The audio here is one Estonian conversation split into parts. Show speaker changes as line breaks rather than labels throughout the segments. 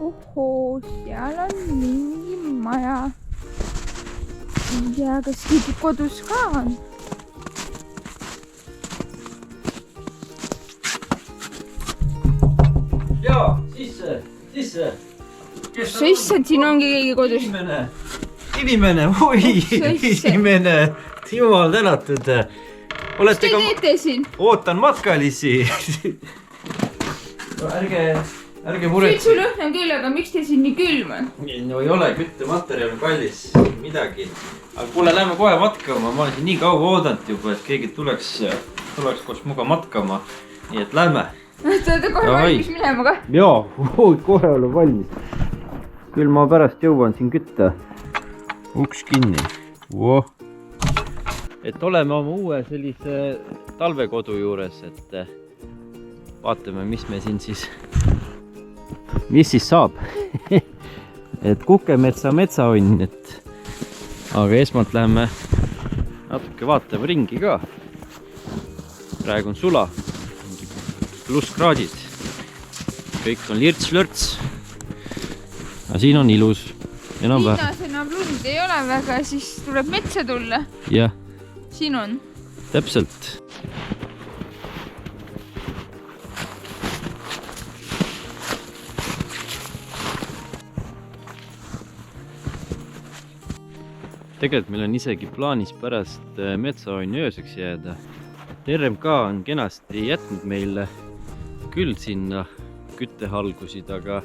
ohoo, seal on mingi maja. Ei tea, kas keegi kodus ka on.
Jaa, sisse.
Sisse, siin ongi keegi kodus.
Inimene, oi, inimene. Jumal tänatud.
Mis te teete siin?
Ootan matkalisi. No, ärge muret.
Sul õhn on küll, aga miks te siin nii külm on?
No ei ole, küttematerjal on kallis. Midagi. Aga kuule, lähme kohe matkama. Ma olen siin nii kaua oodanud juba, et keegi tuleks koos muga matkama. Nii et lähme.
Te olete kohe valmis minema ka?
Jaa, kohe olen valmis. Küll ma pärast jõuan siin kütta. Uks kinni. Et oleme oma uue sellise talvekodu juures, et vaatame, mis siis saab. Et Kukemetsa metsaonn, aga esmalt läheme natuke vaatame ringi ka. Praegu on sula, plusskraadid. Kõik on lirts-lörts. Aga siin on ilus.
Linnas enam lund ei ole väga, siis tuleb metsa tulla.
Jah.
Siin on.
Täpselt. Tegelikult meil on isegi plaanis pärast metsaonni ööseks jääda. RMK on kenasti jätnud meile küll sinna küttehalgusid, aga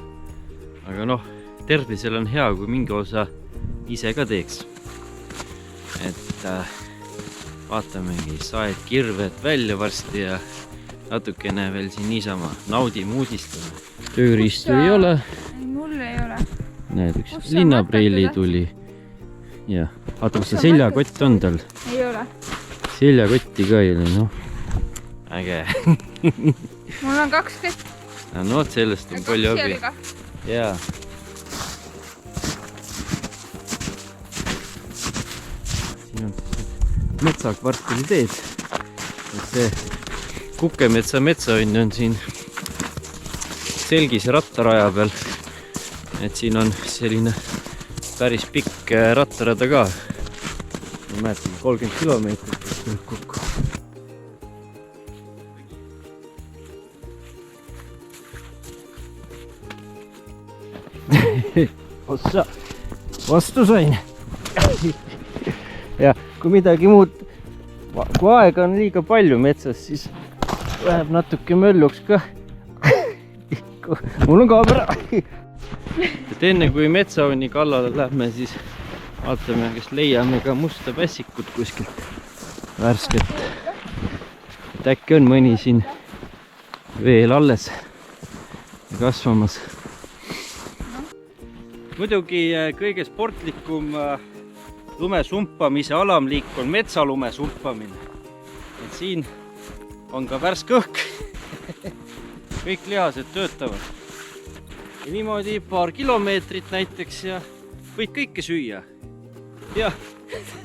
noh, tervisel on hea, kui mingi osa ise ka teeks. Et vaatamegi saed kirved välja varsti ja natukene veel siin niisama naudime, uudistame. Tööriistu ei ole.
Mul ei ole.
Näed, üks linnapreili tuli. Jah, vaata, kus see seljakott on tal.
Ei ole.
Seljakotti ka ei ole, noh. Äge.
Mul on 2 kett.
No, sellest on palju abi. Jaa. Siin on metsakvartali teed. See Kukemetsa metsaonn on siin selgise rattaraja peal. Et siin on selline päris pikk rattarada ka. Ma mäletan 30 kilomeetrit kokku. Ossa, vastu sain. Ja kui midagi muud, kui aega on liiga palju metsas, siis läheb natuke mölluks ka. Mul on kaamera. Et enne kui metsaonni kallale lähme, siis vaatame, kas leiame ka musta pässikut kuskilt värsket. Et äkki on mõni siin veel alles ja kasvamas. Muidugi kõige sportlikum lumesumpamise alamliik on metsalume sumpamine. Et siin on ka värske õhk. Kõik lihased töötavad. Ja niimoodi paar kilomeetrit näiteks ja võid kõike süüa. Ja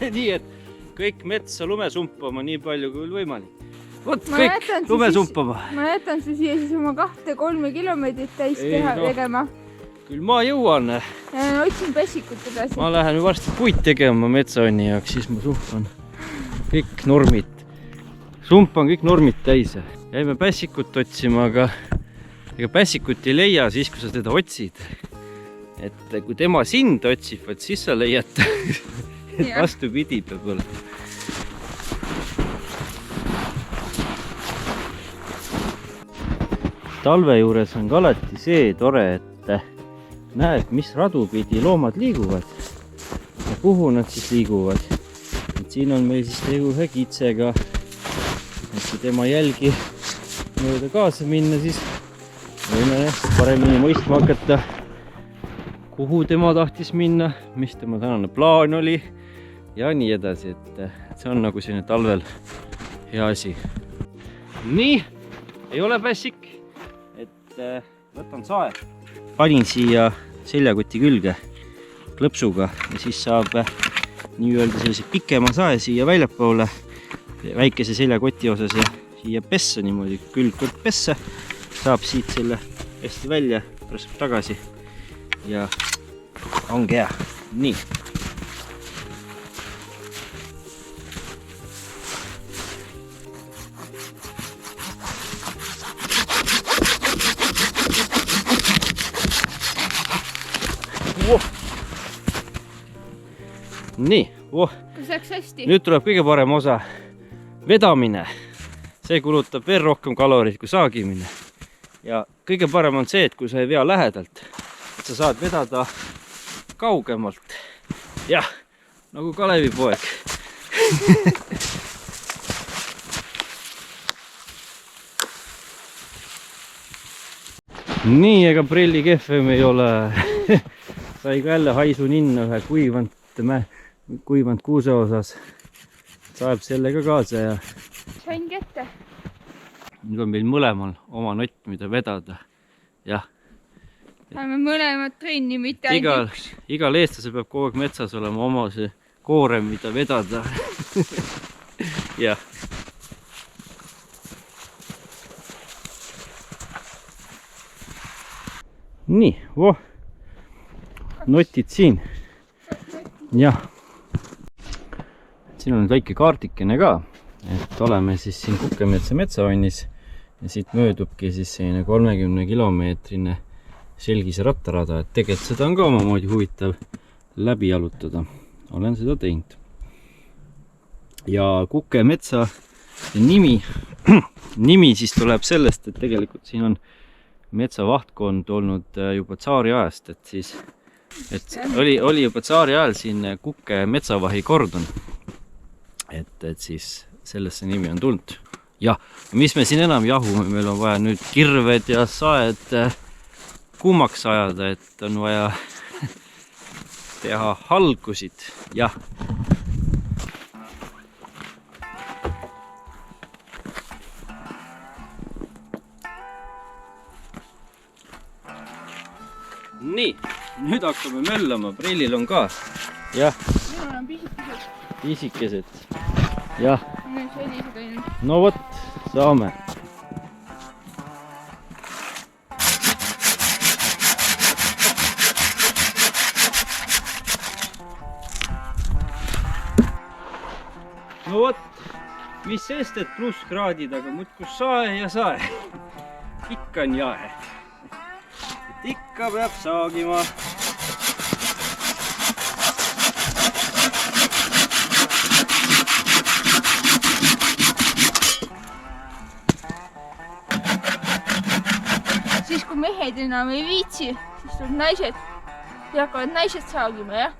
nii, et kõik metsa lume sumpama nii palju kui võimalik. Vot kõik lume sumpama.
Ma jätan su siia siis oma 2-3 kilomeetrit täis tegema.
Küll ma jõuan.
Otsin pässikut edasi.
Ma lähen varsti puid tegema metsaonni jaoks, siis ma sumpan kõik normid. Sumpan kõik normid täis. Jäime pässikut otsima, aga ega pässikut ei leia siis, kui sa teda otsid. Et kui tema sind otsib, siis sa leiad. Et vastupidi peab olema. Talve juures on ka alati see tore, et näed, mis radu pidi loomad liiguvad ja kuhu nad siis liiguvad. Et siin on meil siis tegu ühe kitsega. Et kui tema jälgi mööda kaasa minna, siis võime paremini mõistma hakata, kuhu tema tahtis minna, mis tema tänane plaan oli ja nii edasi. Et see on nagu selline talvel hea asi. Nii, ei ole pässik, et võtan sae. Panin siia seljakoti külge klõpsuga ja siis saab nii-öelda sellise pikema sae siia väljapoole väikese seljakoti osas ja siia pessa niimoodi külgkõrg pessa. Saab siit selle hästi välja, pressab tagasi ja ongi hea. Nii. Nii,
kas läks hästi?
Nüüd tuleb kõige parem osa, vedamine. See kulutab veel rohkem kaloreid kui saagimine. Ja kõige parem on see, et kui sa ei vea lähedalt, et sa saad vedada kaugemalt. Jah, nagu Kalevipoeg. Nii, ega prilli kehvem ei ole. Sai ka jälle haisu ninna ühe kuivanud kuuse osas. Saab sellega kaasa ja
sain kätte.
nüüd on meil mõlemal oma nott, mida vedada. Jah.
Saame mõlemad trenni, mitte ainult üks.
Igal eestlasel peab kogu aeg metsas olema oma see koorem, mida vedada. Jah. Nii, notid siin. Jah. Siin on väike kaartikene ka, et oleme siis siin Kukemetsa metsavannis ja siit möödubki siis selline 30 kilomeetrine selgise rattarada, et tegelikult seda on ka omamoodi huvitav läbi jalutada. Olen seda teinud. Ja Kukemetsa nimi siis tuleb sellest, et tegelikult siin on metsavahtkond olnud juba tsaari ajast, et oli juba tsaari ajal siin Kuke metsavahi kordon. Et siis sellest see nimi on tulnud. Ja mis me siin enam jahume, meil on vaja nüüd kirved ja saed kuumaks ajada, et on vaja teha halgusid. Jah. Nii, nüüd hakkame möllama, prillil on ka. Jah.
Minul on pisikesed.
Pisikesed. Jah.
Sellised ainult.
No vot, saame. No vot, mis sest, et plusskraadid, aga muudkui sae ja sae. Ikka on jae. Et ikka peab saagima.
Siis kui mehed enam ei viitsi, siis tuleb naised ja hakkavad naised saagima, jah?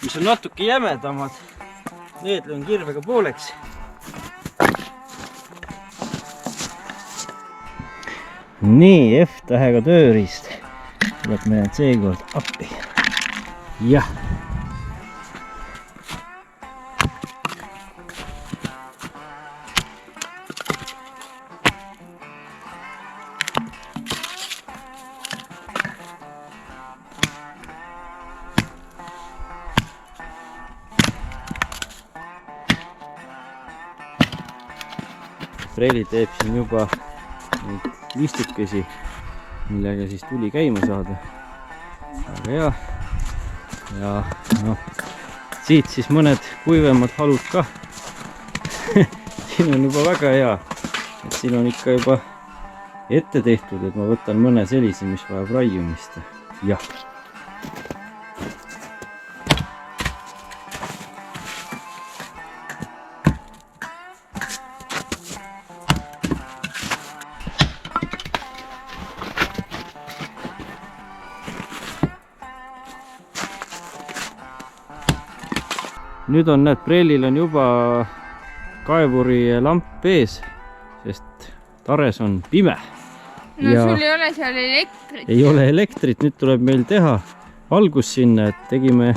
Mis on natuke jämedamad, need löön kirvega pooleks. Nii, F-tähega tööriist tuleb meile seekord appi. Jah. Preili teeb siin juba neid listukesi, millega siis tuli käima saada. Aga hea. Ja no, siit siis mõned kuivemad halud ka. Siin on juba väga hea. Et siin on ikka juba ette tehtud, et ma võtan mõne sellise, mis vajab raiumist. Jah. Nüüd on, näed, preilil on juba kaevuri lamp ees, sest tares on pime.
No ja sul ei ole seal elektrit.
Ei ole elektrit, nüüd tuleb meil teha valgus sinna, et tegime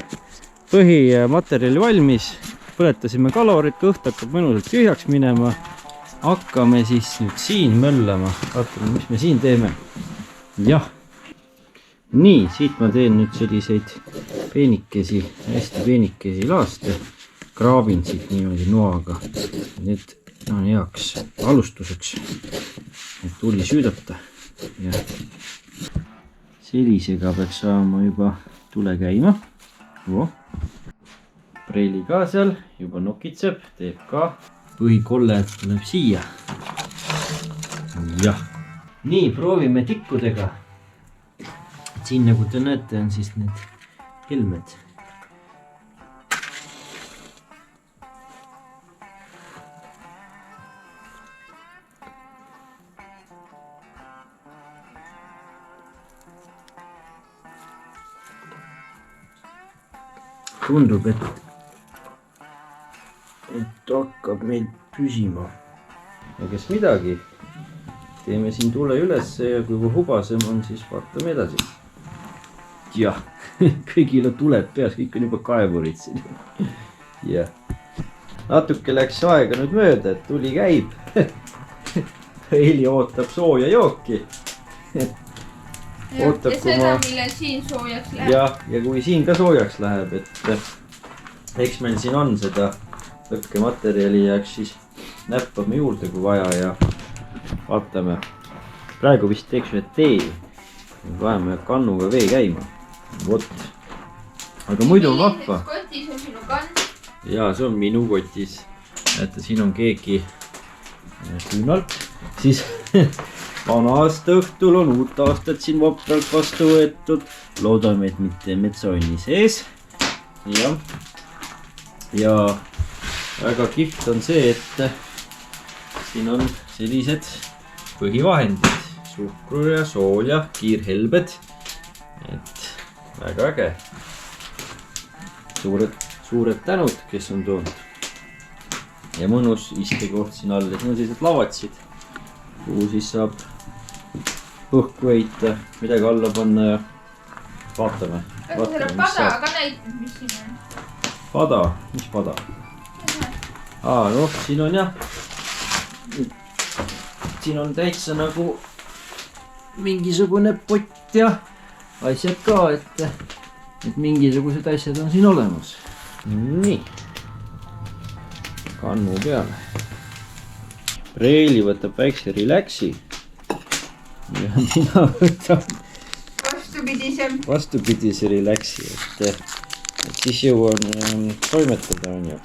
põhimaterjali valmis, põletasime kalorit, kõht hakkab mõnusalt tühjaks minema. Hakkame siis nüüd siin möllama. Vaatame, mis me siin teeme. Jah. Nii, siit ma teen nüüd selliseid peenikesi, hästi peenikesi laaste. Kraabin siit niimoodi noaga. Nüüd on heaks alustuseks, et tuli süüdata. Ja sellisega peaks saama juba tule käima. Preili ka seal juba nokitseb, teeb ka. Põhikolle tuleb siia. Jah. Nii, proovime tikkudega. Siin nagu te näete on siis need helmed. Tundub, et hakkab meil püsima. Ja kes midagi, teeme siin tule üles ja kui hubasem on, siis vaatame edasi. Jah, kõigil on tuled peas, kõik on juba kaevurid siin. Jah. Natuke läks aega nüüd mööda, et tuli käib. Preili ootab sooja jooki.
Ootab, ja seda, millel siin soojaks läheb.
Ja kui siin ka soojaks läheb, et eks meil siin on seda lõkkematerjali ja eks siis näppame juurde kui vaja ja vaatame. Praegu vist teeks ühe tee. Vaheme kannuga vee käima. Vot. Aga muidu on vahva.
Kotis on sinu kann.
Jaa, see on minu kotis. Näete, siin on keegi küünalt. Siis vana aasta õhtul on uut aastat siin vapralt vastu võetud. Loodame, et mitte metsaonni sees. Ja väga kihvt on see, et siin on sellised põhivahendid. Suhkrur ja sool ja kiirhelbed. Et väga äge. Suured tänud, kes on toonud. Ja mõnus istekoht siin all. Siin on sellised lavatsid, kuhu siis saab õhku heita, midagi alla panna ja vaatame.
Aga selle pada ka näitad, mis siin on?
Pada? Mis pada? Siin on jah. Siin on täitsa nagu mingisugune pott ja asjad ka, et mingisugused asjad on siin olemas. Nii. Kannu peale. Preili võtab väikse relaxi. Ja mina võtan vastupidise relaxi, et siis jõuan toimetada on ju.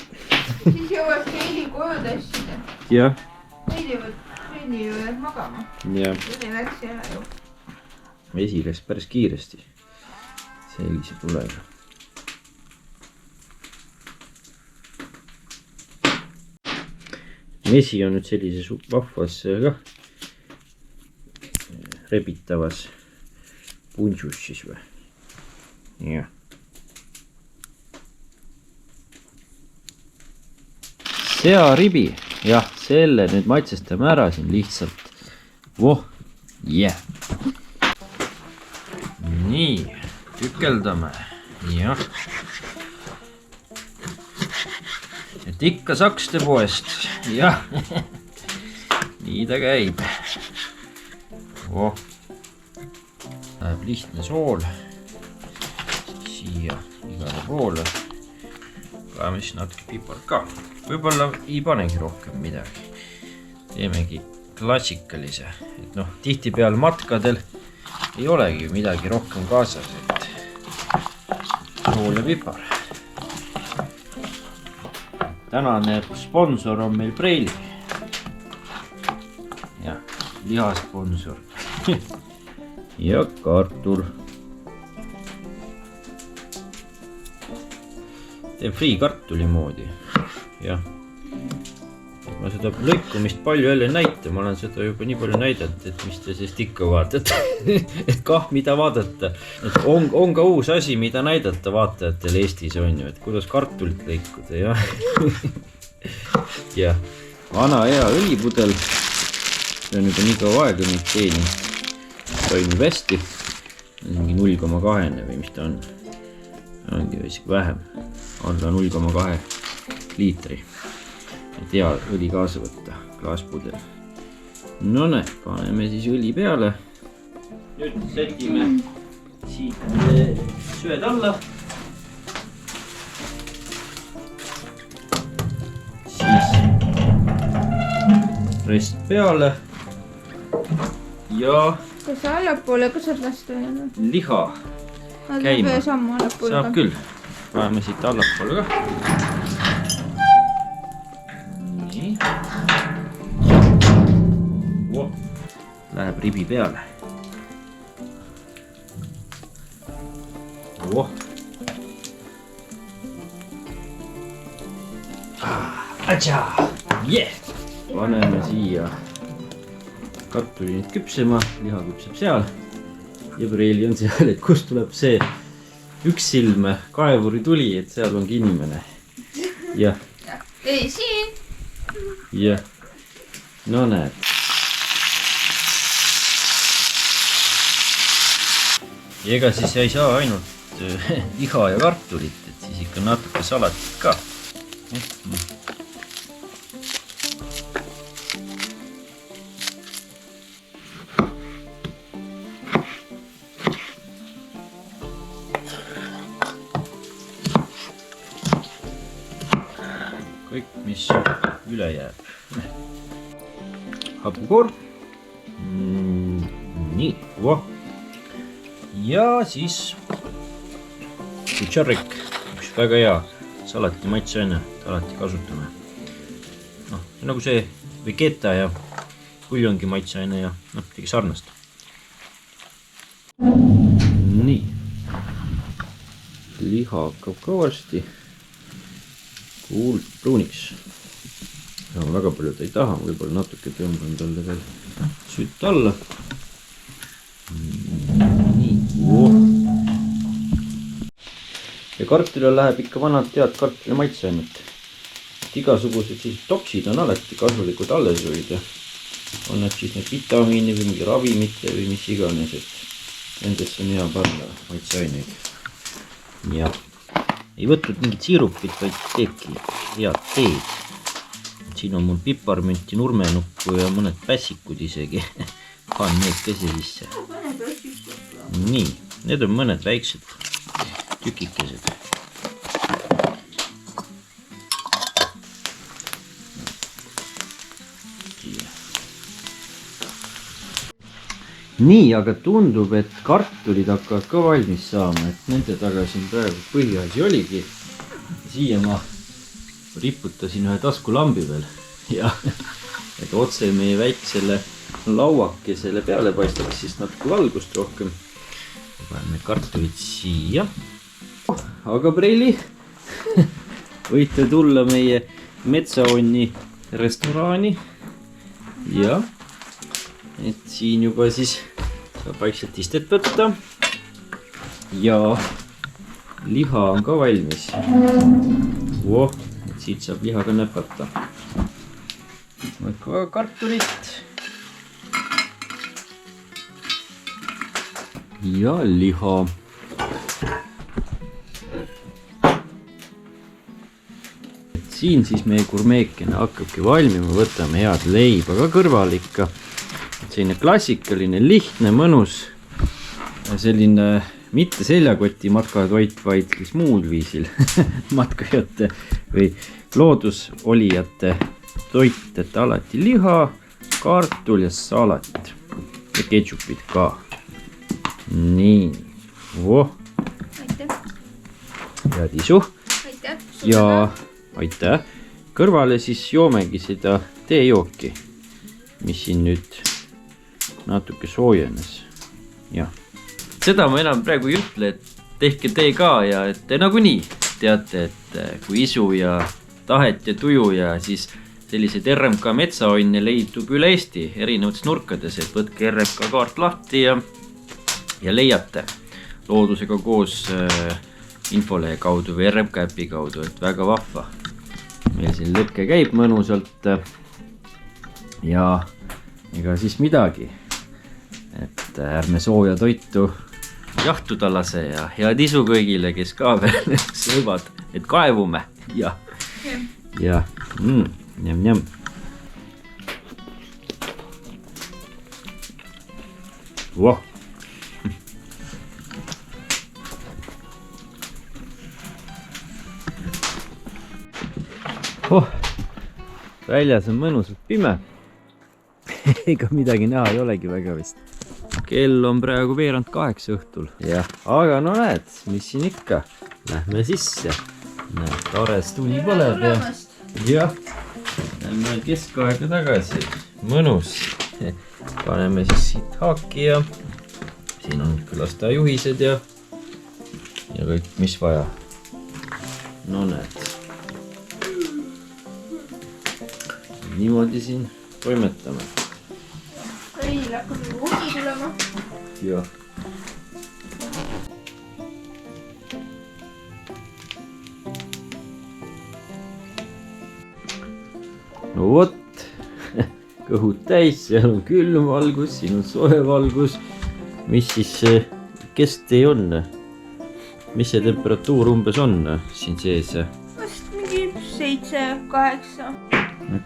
Siis jõuad Preili koju tassida.
Jah.
Preili ju jääb magama.
Jah.
Relaxi ära ju.
Vesi läks päris kiiresti. Sellise tulega. Vesi on nüüd sellises vahvas ka rebitavas punšus siis või. Jah. Searibi. Jah, selle nüüd maitsestame ära siin lihtsalt. Voh, jah. Nii, tükeldame. Jah. Et ikka Sakste poest. Jah. Nii ta käib. Voh. Läheb lihtne sool. Siia igale poole. Kaeme siis natuke pipart ka. Võib-olla ei panegi rohkem midagi. Teemegi klassikalise. Et tihti peal matkadel ei olegi midagi rohkem kaasas. Sool ja pipar. Tänane sponsor on meil Preili. Ja, lihasponsor. Ja kartul. Teen friikartuli moodi. Jah. Ma seda lõikumist palju jälle näita. Ma olen seda juba nii palju näidanud, et mis te sest ikka vaatate. Et mida vaadata. Et on ka uus asi, mida näidata vaatajatel Eestis on ju. Et kuidas kartulit lõikuda. Ja. Ja. Vana hea õlipudel. See on juba nii kaua aega nüüd teeni. Toimib hästi. Mingi 0,2 või mis ta on. Ongi isegi vähem. Alla 0,2 liitri. Et hea õli kaasa võtta, klaaspudel. No näe, paneme siis õli peale. Nüüd sätime siit söed alla. Siis rest peale. Ja
kas sa allapoole ka saad lasta jälle?
liha käima.
Sammu allapoole
saab küll. Paneme siit allapoole ka. Nii. Wow. Läheb ribi peale. Wow. Atša! Yeah! Paneme siia kartuli nüüd küpsema, liha küpseb seal. Ja Preili on seal, et kust tuleb see üks silm kaevuri tuli, et seal ongi inimene. Jah.
Ei, siin.
Jah. No näed. Ja ega siis ei saa ainult liha ja kartulit, et siis ikka natuke salatit ka. Kõik, mis üle jääb. Hapukoor. Nii, voh. Ja siis kutšarrik, üks väga hea salati maitseaine, alati kasutame. No, nagu see vegeta ja puljongi maitseaine ja tegi sarnast. Nii. Liha hakkab kõvasti pruuniks. Ja väga palju ta ei taha, võib-olla natuke tõmban talle veel sütt alla. Nii. Ja kartulile läheb ikka vanad tead kartuli maitseainet. Igasugused siis toksid on alati kasulikud alles hoida. On need siis need vitamiini või mingi ravimite või mis iganes, et nendesse on hea panna maitseaineid. Ja ei võtnud mingit siirupit, vaid teedki head teed. Siin on mul piparmünti, nurmenuppu ja mõned pässikud isegi. Panen need käsi sisse. Nii, need on mõned väiksed tükikesed. Nii, aga tundub, et kartulid hakkavad ka valmis saama, et nende taga siin praegu põhiasi oligi. Siia ma riputasin ühe taskulambi veel ja et otse meie väiksele lauakesele peale paistaks siis natuke valgust rohkem. Paneme kartulid siia. Aga Preili, võite tulla meie Metsaonni restoraani ja et siin juba siis saab vaikselt istet võtta ja liha on ka valmis. Et siit saab liha ka näpata. Võtke kartulit ja liha. Siin siis meie gurmeekene hakkabki valmima, võtame head leiba ka kõrval ikka. Selline klassikaline, lihtne, mõnus, selline mitte seljakoti matkatoit, vaid siis muul viisil matkajate või loodusolijate toit, et alati liha, kartul ja salat ja ketšupid ka. Nii, voh.
Aitäh.
Head isu.
Aitäh.
Ja aitäh. Kõrvale siis joomegi seda teejooki, mis siin nüüd natuke soojenes. Jah. Seda ma enam praegu ei ütle, et tehke tee ka ja et te nagunii teate, et kui isu ja tahet ja tuju ja siis selliseid RMK metsaonne leidub üle Eesti erinevates nurkades, et võtke RMK kaart lahti ja leiate loodusega koos infolehe kaudu või RMK äpi kaudu, et väga vahva. Meil siin lõkke käib mõnusalt ja ega siis midagi. Et ärme sooja toitu jahtuda lase ja head isu kõigile, kes ka veel söövad, et kaevume. Ja. Njam. Voh. Väljas on mõnusalt pime. ega midagi näha ei olegi väga vist. Kell on praegu 7:45 õhtul. Jah, aga no näed, mis siin ikka. Lähme sisse. Näed, tores tuli põleb ja... Jah, lähme keskaega tagasi. Mõnus. Paneme siis siit haaki ja siin on külastaja juhised ja kõik, mis vaja. No näed. Niimoodi siin toimetame.
Reil hakkab juba uni tulema.
Jah. No vot, kõhud täis, seal on külm valgus, siin on soe valgus. Mis siis kesktee on? Mis see temperatuur umbes on siin sees?
Vast mingi 7-8.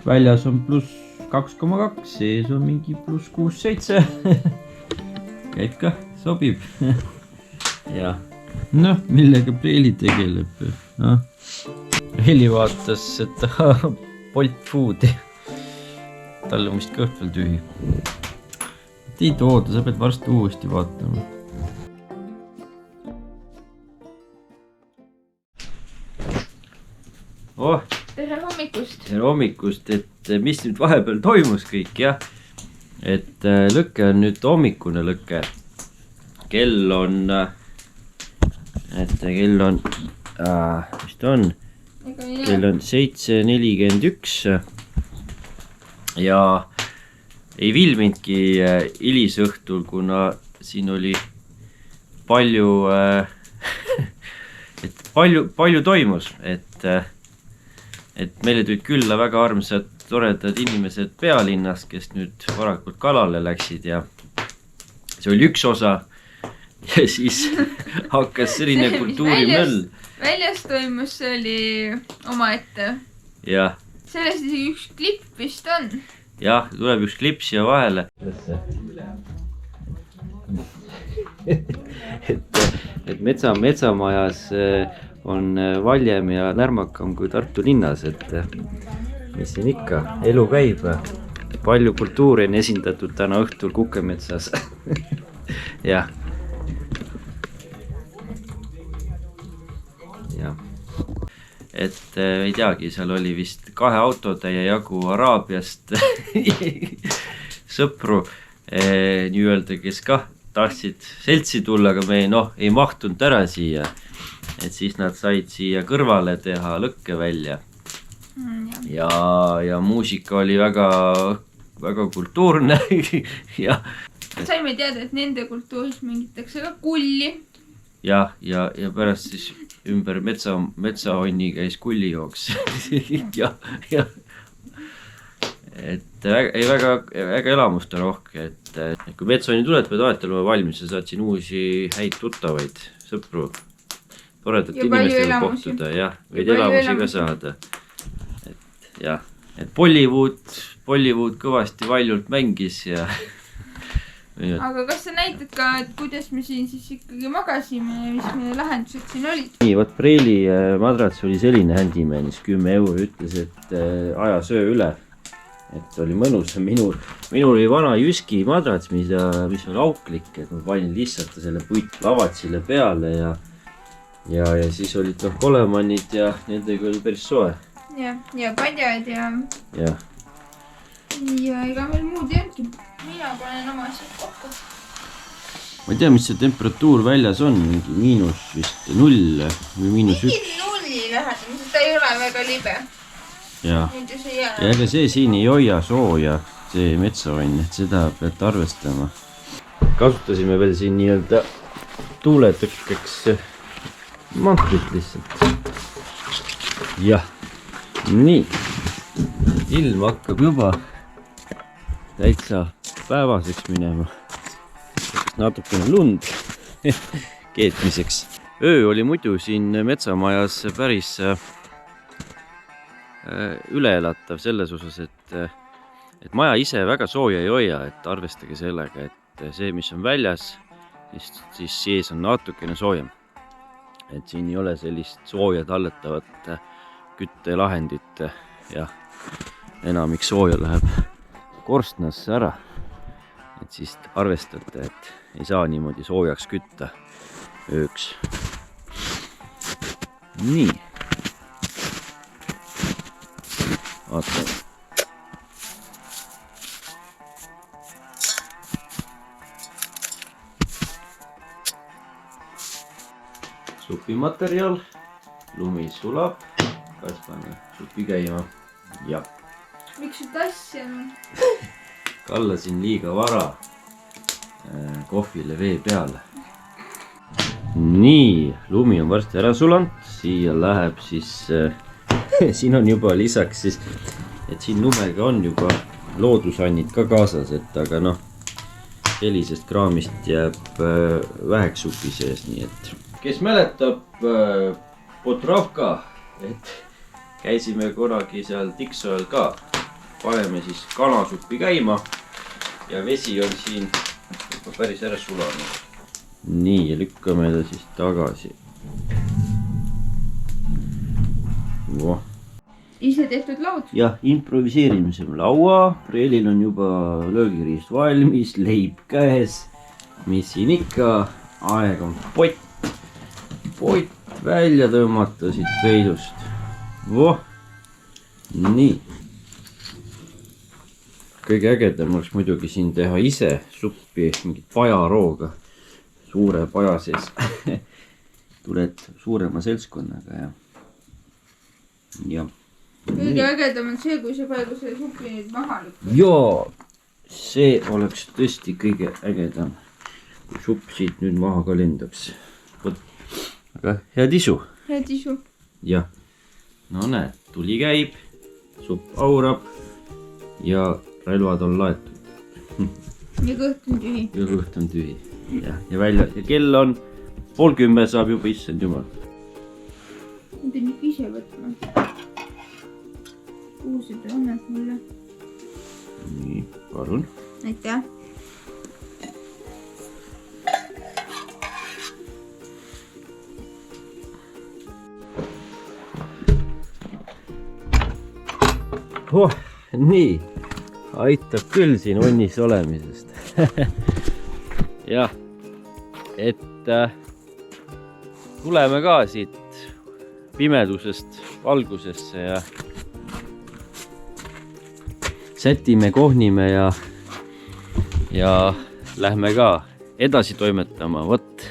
Väljas on +2,2, sees on mingi +6-7. Käib ka, sobib. Ja. Noh, millega Preili tegeleb? No. Preili vaatas, et Bolt Foodi. Tal on vist kõht veel tühi. Tiit oota, sa pead varsti uuesti vaatama. Oh,
tere hommikust!
Tere hommikust, et mis nüüd vahepeal toimus kõik, jah. Et lõkke on nüüd hommikune lõkke. Kell on, mis ta on? Kell on 7:41 ja ei filminudki hilisõhtul, kuna siin oli palju, palju toimus, et meile tulid külla väga armsad, toredad inimesed pealinnas, kes nüüd varakult kalale läksid ja see oli üks osa ja siis hakkas selline kultuurimöll.
Väljas toimus, see oli omaette.
Jah.
Sellest isegi üks klipp vist on.
Jah, tuleb üks klipp siia vahele. et metsamajas on valjem ja lärmakam kui Tartu linnas, et mis siin ikka, elu käib. Palju kultuuri on esindatud täna õhtul Kukemetsas. Jah. Jah. Et ei teagi, seal oli vist 2 autotäie jagu Araabiast sõpru nii-öelda, kes kah tahtsid seltsi tulla, aga me ei mahtunud ära siia. Et siis nad said siia kõrvale teha lõkke välja. Ja muusika oli väga, väga kultuurne. Ja
saime teada, et nende kultuuris mängitakse ka kulli.
Ja pärast siis ümber metsahonni käis kullijooks. Ja. Et väga elamuste rohke, et kui metsahonni tuled, pead alati olema valmis ja saad siin uusi häid tuttavaid, sõpru, toredat inimestega kohtuda ja võid elamusi ka saada. Et Bollywood kõvasti valjult mängis ja
aga kas sa näitad ka, et kuidas me siin siis ikkagi magasime ja mis meie lahendused siin olid?
Nii, võt Preili madrats oli selline Handymainis 10 €, ütles, et aja söö üle. Et oli mõnus. Minul oli vana Jyski madrats, mis on auklik, et ma panin lihtsalt selle puitlavad sille peale ja siis olid Kolemannid ja nendega oli päris soe.
Ja padjad ja ega meil muud ei olnudki. Mina panen oma asjad kokku.
Ma ei tea, mis see temperatuur väljas on, mingi miinus vist 0 või -1.
Mingi 0 lähedame, sest ta ei ole väga libe.
Ja ega see siin ei hoia sooja, see metsavann, et seda pead arvestama. Kasutasime veel siin nii-öelda tuuletõkkeks mantlit lihtsalt. Jah, nii. Ilm hakkab juba täitsa päevaseks minema. Natukene lund keetmiseks. Öö oli muidu siin metsamajas päris üleelatav selles osas, et maja ise väga sooja ei hoia, et arvestage sellega, et see, mis on väljas, siis sees on natukene soojem. Et siin ei ole sellist sooja talletavat küttelahendit ja enamik sooja läheb korstnasse ära. Et siis arvestate, et ei saa niimoodi soojaks kütta ööks. Nii. Vaata. Supimaterjal. Lumi sulab. Kas paneme supi käima? Ja.
Miks su tassi on?
Kallasin liiga vara kohvile vee peale. Nii, lumi on varsti ära sulanud. Siia läheb siis, siin on juba lisaks siis, et siin lumega on juba loodusannid ka kaasas, et aga noh, sellisest kraamist jääb väheks supi sees, nii et kes mäletab Potrovka, et käisime kunagi seal Tiksoel ka, paneme siis kanasuppi käima ja vesi on siin juba päris ära sulanud. Nii, ja lükkame ta siis tagasi.
Ise tehtud laud?
Jah, improviseerimisel laua, Reelil on juba löögiriist valmis, leib käes, mis siin ikka, aeg on pott välja tõmmata siit peidust. Nii. Kõige ägedam oleks muidugi siin teha ise suppi mingit pajarooga suure paja sees. Tuled suurema seltskonnaga ja
kõige ägedam on see, kui sa praegu selle supi nüüd maha lükkad.
Jaa, see oleks tõesti kõige ägedam, kui supp siit nüüd maha ka lendaks. Aga head isu.
Head isu.
Jah, no näed, tuli käib, supp aurab ja relvad on laetud.
Ja kõht on tühi.
Ja kõht on tühi. Ja välja, ja kell on 9:30 saab juba, issand jumal.
Nüüd on ikka ise võtma. Kuused annad mulle.
Nii, palun.
Aitäh.
Nii, aitab küll siin onnis olemisest. Jah, et tuleme ka siit pimedusest valgusesse ja sätime, kohnime ja lähme ka edasi toimetama, võt.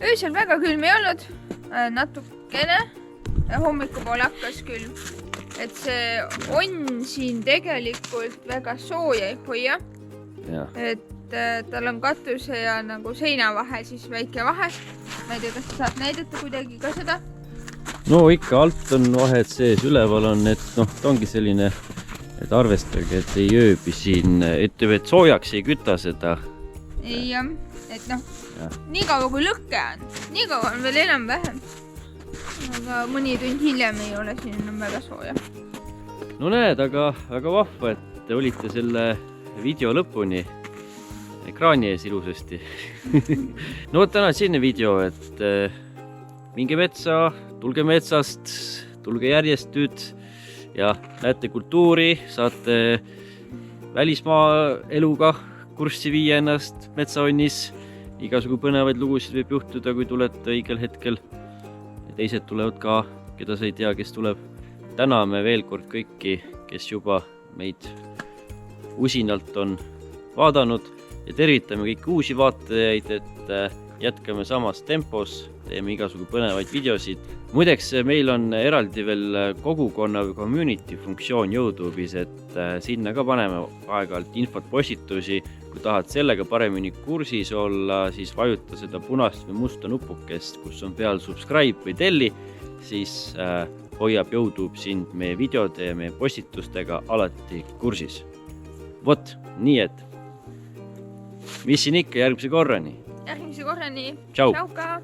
Öösel väga külm ei olnud, natukene, hommikupoole hakkas külm. Et see on siin tegelikult väga sooja ei hoia. Et tal on katuse ja nagu seina vahel siis väike vahe. Ma ei tea, kas sa saad näidata kuidagi ka seda?
No ikka alt on vahed sees, üleval on, et noh, ta ongi selline, et arvestage, et ei ööbi siin, et soojaks ei küta seda.
Ei, et noh, nii kaua kui lõkke on, nii kaua on veel enam vähem. Aga mõni tund hiljem ei ole siin enam väga sooja.
No näed, aga väga vahva, et te olite selle video lõpuni ekraani ees ilusasti. No võt täna selline video, et minge metsa, tulge metsast, tulge järjest nüüd ja näete kultuuri, saate välismaa eluga kurssi viia ennast metsaonnis. Igasugu põnevaid lugusid võib juhtuda, kui tulete õigel hetkel. Ja teised tulevad ka, keda sa ei tea, kes tuleb. Täname veel kord kõiki, kes juba meid usinalt on vaadanud ja tervitame kõiki uusi vaatajaid, et jätkame samas tempos, teeme igasugu põnevaid videosid. Muideks, meil on eraldi veel kogukonna või community funktsioon YouTube'is, et sinna ka paneme aeg-ajalt infot, postitusi. Kui tahad sellega paremini kursis olla, siis vajuta seda punast või musta nupukest, kus on peal subscribe või telli, siis hoiab YouTube sind meie videode ja meie postitustega alati kursis. Vot, nii et mis siin ikka järgmise korrani?
Järgmise korrani.
Tšau!
Tšauka!